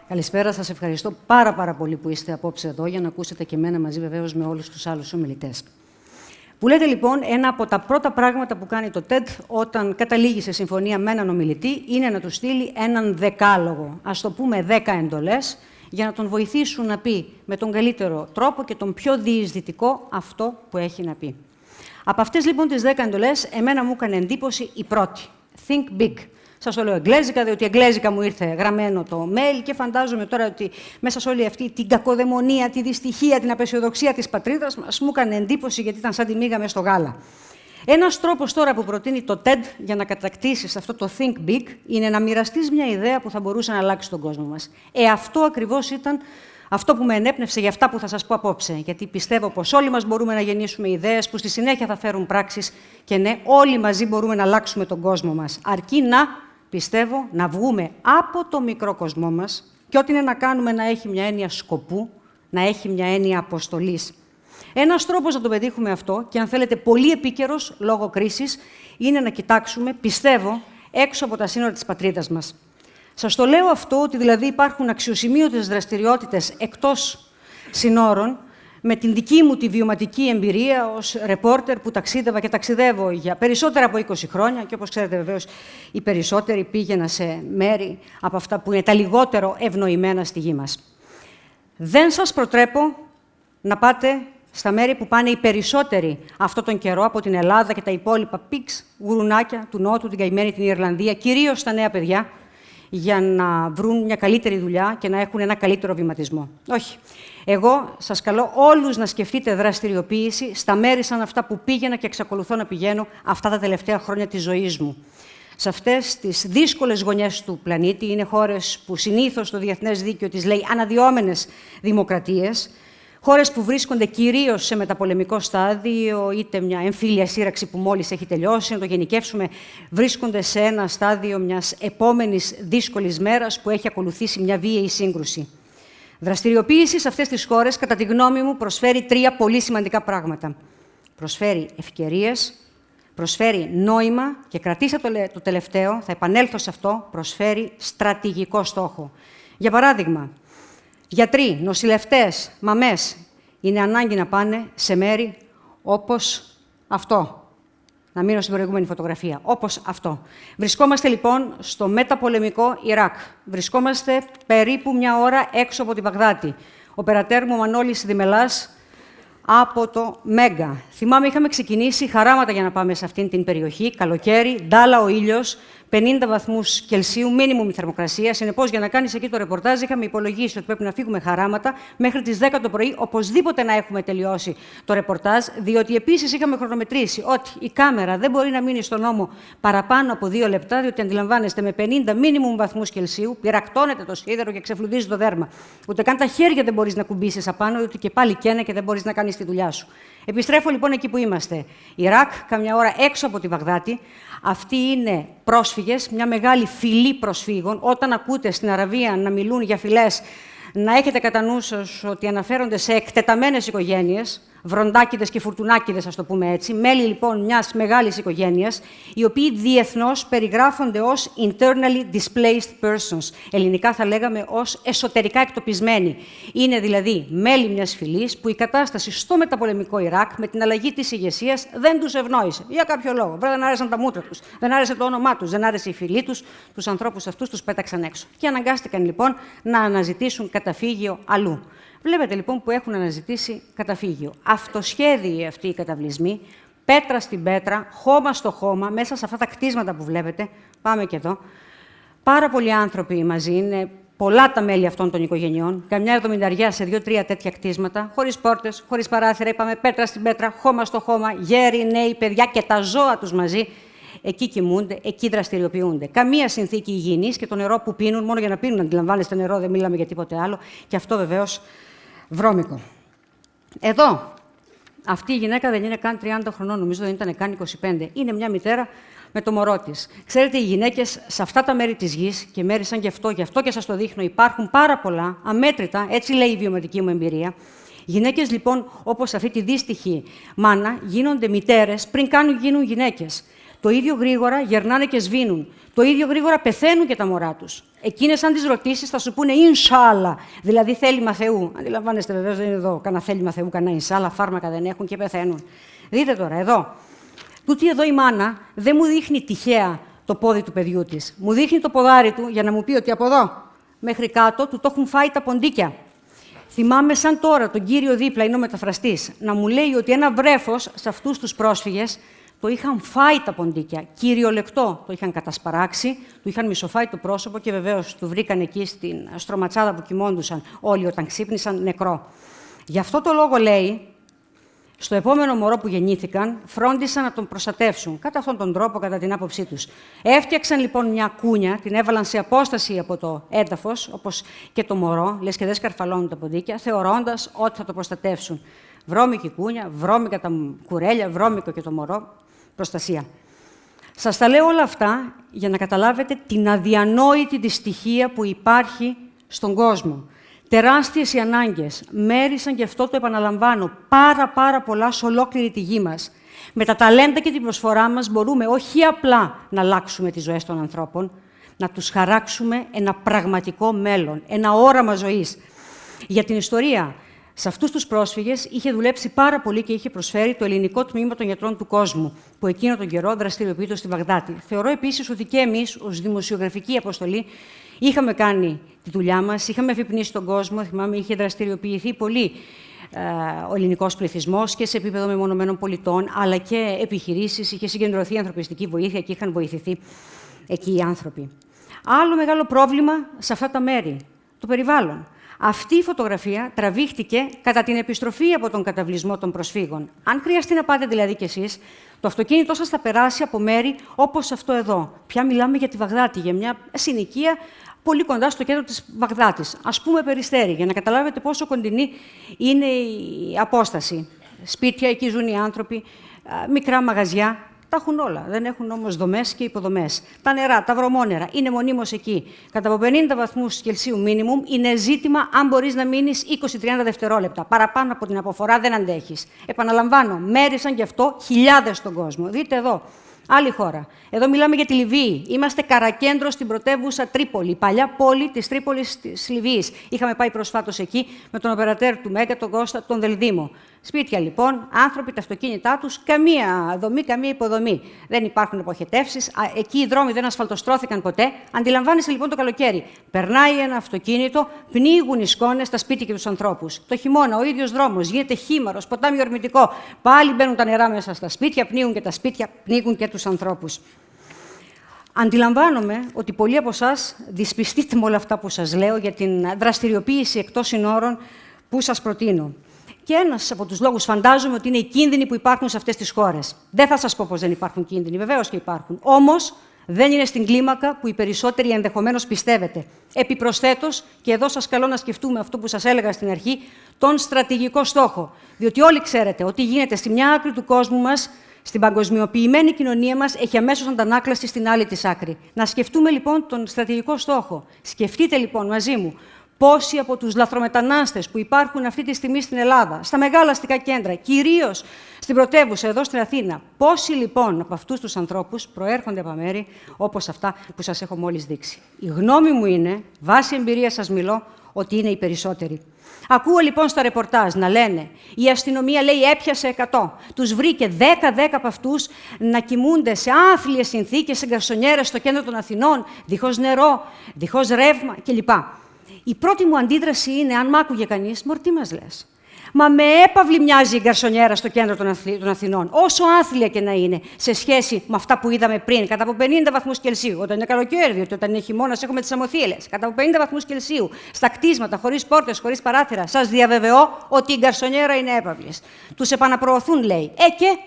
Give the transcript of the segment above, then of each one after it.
Καλησπέρα, σας ευχαριστώ πάρα πολύ που είστε απόψε εδώ για να ακούσετε και εμένα μαζί βεβαίως με όλους τους άλλους ομιλητές. Που λέτε λοιπόν, ένα από τα πρώτα πράγματα που κάνει το TED όταν καταλήγει σε συμφωνία με έναν ομιλητή είναι να του στείλει έναν δεκάλογο, ας το πούμε 10 εντολές, για να τον βοηθήσουν να πει με τον καλύτερο τρόπο και τον πιο διεισδυτικό αυτό που έχει να πει. Από αυτές λοιπόν τις 10 εντολές, εμένα μου έκανε εντύπωση η πρώτη. Think big. Σας το λέω εγγλέζικα, διότι εγγλέζικα μου ήρθε γραμμένο το mail και φαντάζομαι τώρα ότι μέσα σε όλη αυτή την κακοδαιμονία, τη δυστυχία, την απεσιοδοξία της πατρίδας μας, μου έκανε εντύπωση γιατί ήταν σαν τη μύγα μες στο γάλα. Ένας τρόπος τώρα που προτείνει το TED για να κατακτήσεις αυτό το Think Big είναι να μοιραστείς μια ιδέα που θα μπορούσε να αλλάξει τον κόσμο μας. Αυτό ακριβώς ήταν αυτό που με ενέπνευσε για αυτά που θα σας πω απόψε. Γιατί πιστεύω πως όλοι μας μπορούμε να γεννήσουμε ιδέες που στη συνέχεια θα φέρουν πράξεις και ναι, όλοι μαζί μπορούμε να αλλάξουμε τον κόσμο μας. Αρκεί πιστεύω, να βγούμε από το μικρό κοσμό μας και ό,τι είναι να κάνουμε να έχει μια έννοια σκοπού, να έχει μια έννοια αποστολής. Ένας τρόπος να το πετύχουμε αυτό, και αν θέλετε πολύ επίκαιρος λόγω κρίσης, είναι να κοιτάξουμε, πιστεύω, έξω από τα σύνορα της πατρίδας μας. Σας το λέω αυτό, ότι δηλαδή υπάρχουν αξιοσημείωτες δραστηριότητες εκτός συνόρων, με την δική μου τη βιωματική εμπειρία ως ρεπόρτερ που ταξίδευα και ταξιδεύω για περισσότερα από 20 χρόνια και όπως ξέρετε βεβαίως οι περισσότεροι πήγαινα σε μέρη από αυτά που είναι τα λιγότερο ευνοημένα στη γη μας. Δεν σας προτρέπω να πάτε στα μέρη που πάνε οι περισσότεροι αυτόν τον καιρό από την Ελλάδα και τα υπόλοιπα πίξ, γουρουνάκια του Νότου, την καημένη την Ιρλανδία, κυρίως τα νέα παιδιά, για να βρουν μια καλύτερη δουλειά και να έχουν ένα καλύτερο βηματισμό. Όχι. Εγώ σας καλώ όλους να σκεφτείτε δραστηριοποίηση στα μέρη σαν αυτά που πήγαινα και εξακολουθώ να πηγαίνω αυτά τα τελευταία χρόνια της ζωής μου. Σε αυτές τις δύσκολες γωνιές του πλανήτη, είναι χώρες που συνήθως το διεθνές δίκαιο τις λέει αναδυόμενες δημοκρατίες, χώρες που βρίσκονται κυρίως σε μεταπολεμικό στάδιο, είτε μια εμφύλια σύραξη που μόλις έχει τελειώσει, να το γενικεύσουμε, βρίσκονται σε ένα στάδιο μιας επόμενης δύσκολης μέρας που έχει ακολουθήσει μια βίαιη σύγκρουση. Δραστηριοποίηση σε αυτές τις χώρες, κατά τη γνώμη μου, προσφέρει 3 πολύ σημαντικά πράγματα. Προσφέρει ευκαιρίες, προσφέρει νόημα και κρατήστε το τελευταίο, θα επανέλθω σε αυτό, προσφέρει στρατηγικό στόχο. Για παράδειγμα, γιατροί, νοσηλευτές, μαμές είναι ανάγκη να πάνε σε μέρη όπως αυτό. Να μείνω στην προηγούμενη φωτογραφία. Όπως αυτό. Βρισκόμαστε λοιπόν στο μεταπολεμικό Ιράκ. Βρισκόμαστε περίπου μια ώρα έξω από τη Βαγδάτη. Ο περατέρ μου Μανώλης Διμελάς από το Μέγκα. Θυμάμαι, είχαμε ξεκινήσει χαράματα για να πάμε σε αυτήν την περιοχή. Καλοκαίρι, ντάλα ο ήλιος, 50 βαθμούς Κελσίου, μίνιμουμ η θερμοκρασία. Συνεπώς, για να κάνεις εκεί το ρεπορτάζ, είχαμε υπολογίσει ότι πρέπει να φύγουμε χαράματα μέχρι τις 10 το πρωί, οπωσδήποτε να έχουμε τελειώσει το ρεπορτάζ, διότι επίσης είχαμε χρονομετρήσει ότι η κάμερα δεν μπορεί να μείνει στον ώμο παραπάνω από 2 λεπτά, διότι αντιλαμβάνεστε με 50 μίνιμουμ βαθμούς Κελσίου, πυρακτώνεται το σίδερο και ξεφλουδίζει το δέρμα. Ούτε καν τα χέρια δεν μπορείς να κουμπίσεις απάνω, διότι και πάλι καίνε και δεν μπορείς να κάνεις τη δουλειά σου. Επιστρέφω λοιπόν εκεί που είμαστε. Ιράκ, καμιά ώρα έξω από τη Βαγδάτη. Αυτοί είναι πρόσφυγες, μια μεγάλη φυλή προσφύγων. Όταν ακούτε στην Αραβία να μιλούν για φυλές, να έχετε κατά νου σας ότι αναφέρονται σε εκτεταμένες οικογένειες, βροντάκηδες και φουρτουνάκηδες, ας το πούμε έτσι, μέλη λοιπόν μιας μεγάλης οικογένειας, οι οποίοι διεθνώς περιγράφονται ως internally displaced persons. Ελληνικά θα λέγαμε ως εσωτερικά εκτοπισμένοι. Είναι δηλαδή μέλη μιας φυλής που η κατάσταση στο μεταπολεμικό Ιράκ με την αλλαγή της ηγεσίας δεν τους ευνόησε. Για κάποιο λόγο. Δεν άρεσαν τα μούτρα τους, δεν άρεσε το όνομά τους, δεν άρεσε η φυλή τους, τους ανθρώπους αυτούς τους πέταξαν έξω. Και αναγκάστηκαν λοιπόν να αναζητήσουν καταφύγιο αλλού. Βλέπετε λοιπόν που έχουν αναζητήσει καταφύγιο. Αυτοσχέδιοι αυτοί οι καταβλισμοί, πέτρα στην πέτρα, χώμα στο χώμα, μέσα σε αυτά τα κτίσματα που βλέπετε. Πάμε και εδώ. Πάρα πολλοί άνθρωποι μαζί, είναι πολλά τα μέλη αυτών των οικογενειών. Καμιά 70 σε 2-3 τέτοια κτίσματα, χωρίς πόρτες, χωρίς παράθυρα. Είπαμε πέτρα στην πέτρα, χώμα στο χώμα, γέροι, νέοι, παιδιά και τα ζώα τους μαζί. Εκεί κοιμούνται, εκεί δραστηριοποιούνται. Καμία συνθήκη υγιεινής και το νερό που πίνουν, μόνο για να πίνουν, αντιλαμβάνεστε νερό, δεν μιλάμε για τίποτε άλλο. Και αυτό βεβαίως βρώμικο. Εδώ, αυτή η γυναίκα δεν είναι καν 30 χρονών, νομίζω δεν ήταν καν 25. Είναι μια μητέρα με το μωρό της. Ξέρετε, οι γυναίκες σε αυτά τα μέρη της γης, και μέρη σαν γι' αυτό και σας το δείχνω, υπάρχουν πάρα πολλά, αμέτρητα, έτσι λέει η βιωματική μου εμπειρία. Γυναίκες λοιπόν, όπως αυτή τη δύστιχη μάνα, γίνονται μητέρες πριν καν γίνουν γυναίκες. Το ίδιο γρήγορα γερνάνε και σβήνουν. Το ίδιο γρήγορα πεθαίνουν και τα μωρά τους. Εκείνες, αν τις ρωτήσεις, θα σου πούνε Ινσάλα, δηλαδή θέλημα Θεού. Αντιλαμβάνεστε, βεβαίως δεν είναι εδώ κανένα θέλημα Θεού, κανένα Ινσάλα, φάρμακα δεν έχουν και πεθαίνουν. Δείτε τώρα, εδώ. Τούτη εδώ η μάνα δεν μου δείχνει τυχαία το πόδι του παιδιού της. Μου δείχνει το ποδάρι του για να μου πει ότι από εδώ μέχρι κάτω του το έχουν φάει τα ποντίκια. Θυμάμαι σαν τώρα τον κύριο δίπλα, είναι ο μεταφραστής, να μου λέει ότι ένα βρέφος σε αυτούς τους πρόσφυγες το είχαν φάει τα ποντίκια. Κυριολεκτό το είχαν κατασπαράξει, του είχαν μισοφάει το πρόσωπο και βεβαίως του βρήκαν εκεί στην στρωματσάδα που κοιμόντουσαν όλοι όταν ξύπνησαν νεκρό. Γι' αυτό το λόγο λέει, στο επόμενο μωρό που γεννήθηκαν, φρόντισαν να τον προστατεύσουν. Κατά αυτόν τον τρόπο, κατά την άποψή τους. Έφτιαξαν λοιπόν μια κούνια, την έβαλαν σε απόσταση από το έδαφος, όπως και το μωρό, λες και δεν σκαρφαλώνουν τα ποντίκια, θεωρώντας ότι θα το προστατεύσουν. Βρώμικη κούνια, βρώμικα τα κουρέλια, βρώμικο και το μωρό, προστασία. Σας τα λέω όλα αυτά για να καταλάβετε την αδιανόητη δυστυχία που υπάρχει στον κόσμο. Τεράστιες οι ανάγκες. Μέρισαν, και αυτό το επαναλαμβάνω, πάρα πολλά σε ολόκληρη τη γη μας. Με τα ταλέντα και την προσφορά μας μπορούμε όχι απλά να αλλάξουμε τις ζωές των ανθρώπων, να τους χαράξουμε ένα πραγματικό μέλλον, ένα όραμα ζωής. Για την ιστορία, σε αυτούς τους πρόσφυγες είχε δουλέψει πάρα πολύ και είχε προσφέρει το ελληνικό τμήμα των γιατρών του κόσμου, που εκείνο τον καιρό δραστηριοποιείται στη Βαγδάτη. Θεωρώ επίσης ότι και εμείς, ως δημοσιογραφική αποστολή, είχαμε κάνει τη δουλειά μας, είχαμε αφυπνίσει τον κόσμο. Θυμάμαι, είχε δραστηριοποιηθεί πολύ ο ελληνικός πληθυσμός και σε επίπεδο μεμονωμένων πολιτών, αλλά και επιχειρήσεις. Είχε συγκεντρωθεί η ανθρωπιστική βοήθεια και είχαν βοηθηθεί εκεί οι άνθρωποι. Άλλο μεγάλο πρόβλημα σε αυτά τα μέρη, το περιβάλλον. Αυτή η φωτογραφία τραβήχτηκε κατά την επιστροφή από τον καταβλισμό των προσφύγων. Αν χρειαστεί να πάτε δηλαδή κι εσείς, το αυτοκίνητό σας θα περάσει από μέρη όπως αυτό εδώ. Πια μιλάμε για τη Βαγδάτη, για μια συνοικία πολύ κοντά στο κέντρο της Βαγδάτης. Ας πούμε Περιστέρι, για να καταλάβετε πόσο κοντινή είναι η απόσταση. Σπίτια, εκεί ζουν οι άνθρωποι, μικρά μαγαζιά. Τα έχουν όλα. Δεν έχουν όμως δομές και υποδομές. Τα νερά, τα βρωμόνερα είναι μονίμως εκεί. Κατά από 50 βαθμούς Κελσίου μίνιμουμ είναι ζήτημα αν μπορείς να μείνεις 20-30 δευτερόλεπτα. Παραπάνω από την αποφορά δεν αντέχεις. Επαναλαμβάνω, μέρισαν γι' αυτό χιλιάδες στον κόσμο. Δείτε εδώ. Άλλη χώρα. Εδώ μιλάμε για τη Λιβύη. Είμαστε καρακέντρο στην πρωτεύουσα Τρίπολη, η παλιά πόλη της Τρίπολης της Λιβύης. Είχαμε πάει προσφάτως εκεί με τον οπερατέρ του Μέγκα, τον Κώστα, τον Δελδήμο. Σπίτια λοιπόν, άνθρωποι, τα αυτοκίνητά τους, καμία δομή, καμία υποδομή. Δεν υπάρχουν αποχετεύσεις. Εκεί οι δρόμοι δεν ασφαλτοστρώθηκαν ποτέ. Αντιλαμβάνεσαι λοιπόν το καλοκαίρι. Περνάει ένα αυτοκίνητο, πνίγουν οι σκόνες στα σπίτια και τους ανθρώπους. Το χειμώνα ο ίδιος δρόμος γίνεται χήμαρος, ποτάμι ορμητικό. Πάλι μπαίνουν τα νερά μέσα στα σπίτια, πνίγουν και τα σπίτια, πνίγουν και τους ανθρώπους. Αντιλαμβάνομαι ότι πολλοί από εσάς δυσπιστείτε με όλα αυτά που σας λέω για την δραστηριοποίηση εκτός συνόρων που σας προτείνω. Και ένας από τους λόγους φαντάζομαι ότι είναι οι κίνδυνοι που υπάρχουν σε αυτές τις χώρες. Δεν θα σας πω πως δεν υπάρχουν κίνδυνοι, βεβαίως και υπάρχουν. Όμως δεν είναι στην κλίμακα που οι περισσότεροι ενδεχομένως πιστεύετε. Επιπροσθέτως, και εδώ σας καλώ να σκεφτούμε αυτό που σας έλεγα στην αρχή, τον στρατηγικό στόχο. Διότι όλοι ξέρετε ότι γίνεται στη μια άκρη του κόσμου μας, στην παγκοσμιοποιημένη κοινωνία μας, έχει αμέσως αντανάκλαση στην άλλη της άκρη. Να σκεφτούμε λοιπόν τον στρατηγικό στόχο. Σκεφτείτε λοιπόν μαζί μου. Πόσοι από τους λαθρομετανάστες που υπάρχουν αυτή τη στιγμή στην Ελλάδα, στα μεγάλα αστικά κέντρα, κυρίως στην πρωτεύουσα, εδώ στην Αθήνα, πόσοι λοιπόν από αυτούς τους ανθρώπους προέρχονται από μέρη όπως αυτά που σας έχω μόλις δείξει. Η γνώμη μου είναι, βάσει εμπειρίας σας μιλώ, ότι είναι οι περισσότεροι. Ακούω λοιπόν στα ρεπορτάζ να λένε η αστυνομία λέει έπιασε 100. Τους βρήκε 10 από αυτούς να κοιμούνται σε άθλιες συνθήκες, σε γκαρσονιέρες στο κέντρο των Αθηνών, δίχως νερό, δίχως ρεύμα κλπ. Η πρώτη μου αντίδραση είναι, αν μ' άκουγε κανείς, μωρ, τι μας λες. Μα με έπαυλη μοιάζει η γκαρσονιέρα στο κέντρο των Αθηνών, όσο άθλια και να είναι, σε σχέση με αυτά που είδαμε πριν, κατά από 50 βαθμούς Κελσίου, όταν είναι καλοκαίρι, διότι όταν είναι χειμώνας έχουμε τις αμμοθύελες, κατά από 50 βαθμούς Κελσίου, στα κτίσματα, χωρίς πόρτες, χωρίς παράθυρα. Σας διαβεβαιώ ότι η γκαρσονιέρα είναι έπαυλης. Τους επαναπροωθούν, λέει. Και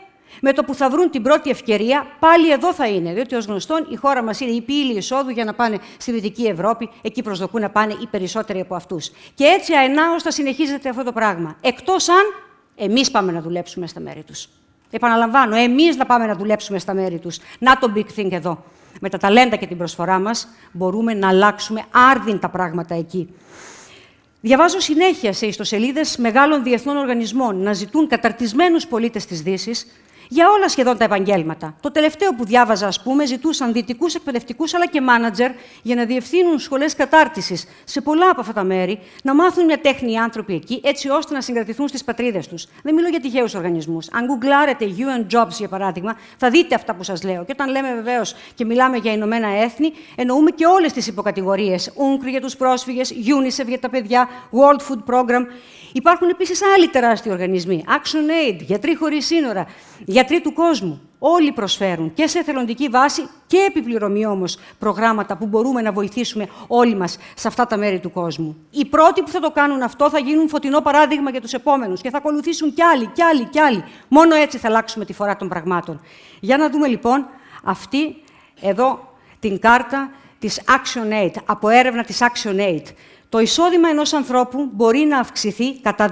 με το που θα βρουν την πρώτη ευκαιρία, πάλι εδώ θα είναι. Διότι, ως γνωστόν, η χώρα μας είναι η πύλη εισόδου για να πάνε στη Δυτική Ευρώπη. Εκεί προσδοκούν να πάνε οι περισσότεροι από αυτούς. Και έτσι αενάως θα συνεχίζεται αυτό το πράγμα. Εκτός αν εμείς πάμε να δουλέψουμε στα μέρη τους. Επαναλαμβάνω, εμείς να πάμε να δουλέψουμε στα μέρη τους. Να το big thing εδώ. Με τα ταλέντα και την προσφορά μας μπορούμε να αλλάξουμε άρδιν τα πράγματα εκεί. Διαβάζω συνέχεια σε ιστοσελίδες μεγάλων διεθνών οργανισμών να ζητούν καταρτισμένους πολίτες της Δύσης Για όλα σχεδόν τα επαγγέλματα. Το τελευταίο που διάβαζα, ας πούμε, ζητούσαν δυτικούς εκπαιδευτικούς αλλά και μάνατζερ για να διευθύνουν σχολές κατάρτισης σε πολλά από αυτά τα μέρη, να μάθουν μια τέχνη οι άνθρωποι εκεί, έτσι ώστε να συγκρατηθούν στις πατρίδες τους. Δεν μιλώ για τυχαίους οργανισμούς. Αν γκουγκλάρετε UN Jobs, για παράδειγμα, θα δείτε αυτά που σας λέω. Και όταν λέμε βεβαίως και μιλάμε για Ηνωμένα Έθνη, εννοούμε και όλες τις υποκατηγορίες. UNCRI για τους πρόσφυγες, UNICEF για τα παιδιά, World Food Program. Υπάρχουν επίσης άλλοι τεράστιοι οργανισμοί. ActionAid, Γιατροί Χωρίς Σύνορα, Γιατροί του Κόσμου. Όλοι προσφέρουν και σε εθελοντική βάση και επιπληρωμή όμως προγράμματα που μπορούμε να βοηθήσουμε όλοι μας σε αυτά τα μέρη του κόσμου. Οι πρώτοι που θα το κάνουν αυτό θα γίνουν φωτεινό παράδειγμα για τους επόμενους και θα ακολουθήσουν κι άλλοι, κι άλλοι, κι άλλοι. Μόνο έτσι θα αλλάξουμε τη φορά των πραγμάτων. Για να δούμε λοιπόν αυτή εδώ την κάρτα της ActionAid, από έρευνα της ActionAid. Το εισόδημα ενός ανθρώπου μπορεί να αυξηθεί κατά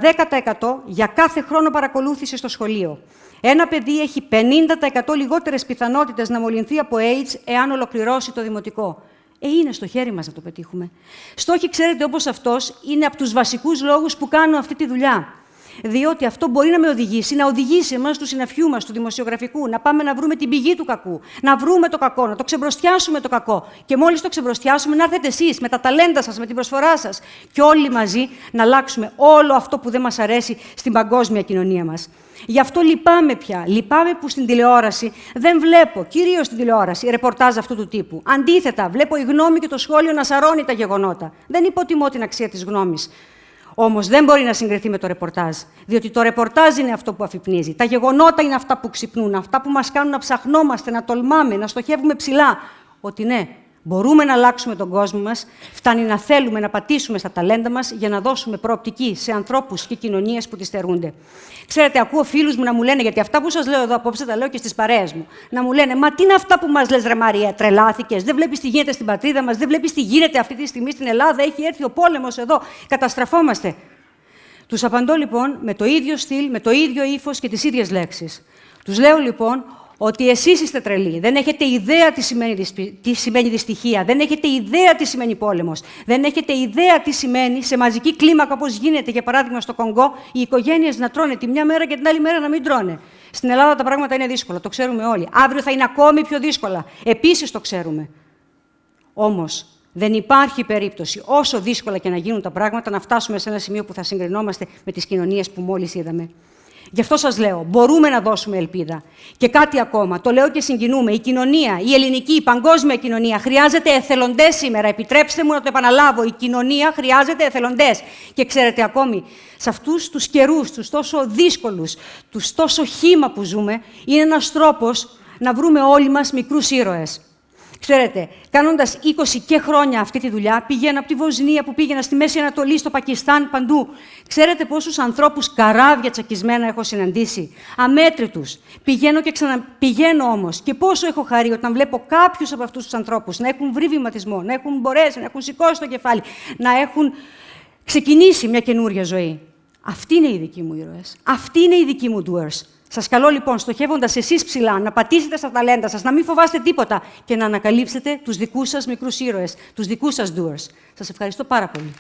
10% για κάθε χρόνο παρακολούθηση στο σχολείο. Ένα παιδί έχει 50% λιγότερες πιθανότητες να μολυνθεί από AIDS εάν ολοκληρώσει το δημοτικό. Είναι στο χέρι μας να το πετύχουμε. Στόχοι, ξέρετε, όπως αυτός, είναι από τους βασικούς λόγους που κάνω αυτή τη δουλειά. Διότι αυτό μπορεί να με οδηγήσει, να οδηγήσει εμάς του συναφιού μας, του δημοσιογραφικού, να πάμε να βρούμε την πηγή του κακού, να βρούμε το κακό, να το ξεμπροστιάσουμε το κακό. Και μόλις το ξεμπροστιάσουμε, να έρθετε εσείς με τα ταλέντα σας, με την προσφορά σας και όλοι μαζί να αλλάξουμε όλο αυτό που δεν μας αρέσει στην παγκόσμια κοινωνία μας. Γι' αυτό λυπάμαι πια. Λυπάμαι που στην τηλεόραση δεν βλέπω, κυρίως στην τηλεόραση, ρεπορτάζ αυτού του τύπου. Αντίθετα, βλέπω η γνώμη και το σχόλιο να σαρώνει τα γεγονότα. Δεν υποτιμώ την αξία της γνώμης. Όμως δεν μπορεί να συγκριθεί με το ρεπορτάζ. Διότι το ρεπορτάζ είναι αυτό που αφυπνίζει. Τα γεγονότα είναι αυτά που ξυπνούν, αυτά που μας κάνουν να ψαχνόμαστε, να τολμάμε, να στοχεύουμε ψηλά. Ότι ναι, μπορούμε να αλλάξουμε τον κόσμο μας, φτάνει να θέλουμε να πατήσουμε στα ταλέντα μας για να δώσουμε προοπτική σε ανθρώπους και κοινωνίες που τις στερούνται. Ξέρετε, ακούω φίλους μου να μου λένε, γιατί αυτά που σας λέω εδώ απόψε τα λέω και στις παρέες μου, να μου λένε «Μα τι είναι αυτά που μας λες, ρε Μαρία, τρελάθηκες, δεν βλέπεις τι γίνεται στην πατρίδα μας, δεν βλέπεις τι γίνεται αυτή τη στιγμή στην Ελλάδα, έχει έρθει ο πόλεμος εδώ, καταστραφόμαστε». Τους απαντώ λοιπόν με το ίδιο στυλ, με το ίδιο ύφος και τις ίδιες λέξεις. Τους λέω λοιπόν ότι εσείς είστε τρελοί. Δεν έχετε ιδέα τι σημαίνει δυστυχία. Δεν έχετε ιδέα τι σημαίνει πόλεμος. Δεν έχετε ιδέα τι σημαίνει σε μαζική κλίμακα, όπως γίνεται, για παράδειγμα, στο Κονγκό, οι οικογένειες να τρώνε τη μια μέρα και την άλλη μέρα να μην τρώνε. Στην Ελλάδα τα πράγματα είναι δύσκολα, το ξέρουμε όλοι. Αύριο θα είναι ακόμη πιο δύσκολα. Επίσης το ξέρουμε. Όμως, δεν υπάρχει περίπτωση, όσο δύσκολα και να γίνουν τα πράγματα, να φτάσουμε σε ένα σημείο που θα συγκρινόμαστε με τις κοινωνίες που μόλις είδαμε. Γι' αυτό σας λέω, μπορούμε να δώσουμε ελπίδα. Και κάτι ακόμα, το λέω και συγκινούμε, η κοινωνία, η ελληνική, η παγκόσμια κοινωνία χρειάζεται εθελοντές σήμερα. Επιτρέψτε μου να το επαναλάβω, η κοινωνία χρειάζεται εθελοντές. Και ξέρετε ακόμη, σε αυτούς τους καιρούς, τους τόσο δύσκολους, τους τόσο χύμα που ζούμε, είναι ένας τρόπος να βρούμε όλοι μας μικρούς ήρωες. Ξέρετε, κάνοντας 20 και χρόνια αυτή τη δουλειά, πήγαινα από τη Βοσνία, που πήγαινα στη Μέση Ανατολή, στο Πακιστάν, παντού. Ξέρετε πόσους ανθρώπους καράβια τσακισμένα έχω συναντήσει? Αμέτρητους. Πηγαίνω και ξαναπηγαίνω όμως. Και πόσο έχω χαρεί όταν βλέπω κάποιους από αυτούς τους ανθρώπους να έχουν βρει βηματισμό, να έχουν μπορέσει, να έχουν σηκώσει το κεφάλι, να έχουν ξεκινήσει μια καινούρια ζωή. Αυτοί είναι οι δικοί μου ήρωες. Αυτοί είναι οι δικοί μου doers. Σας καλώ λοιπόν, στοχεύοντας εσείς ψηλά, να πατήσετε στα ταλέντα σας, να μην φοβάστε τίποτα και να ανακαλύψετε τους δικούς σας μικρούς ήρωες, τους δικούς σας doers. Σας ευχαριστώ πάρα πολύ.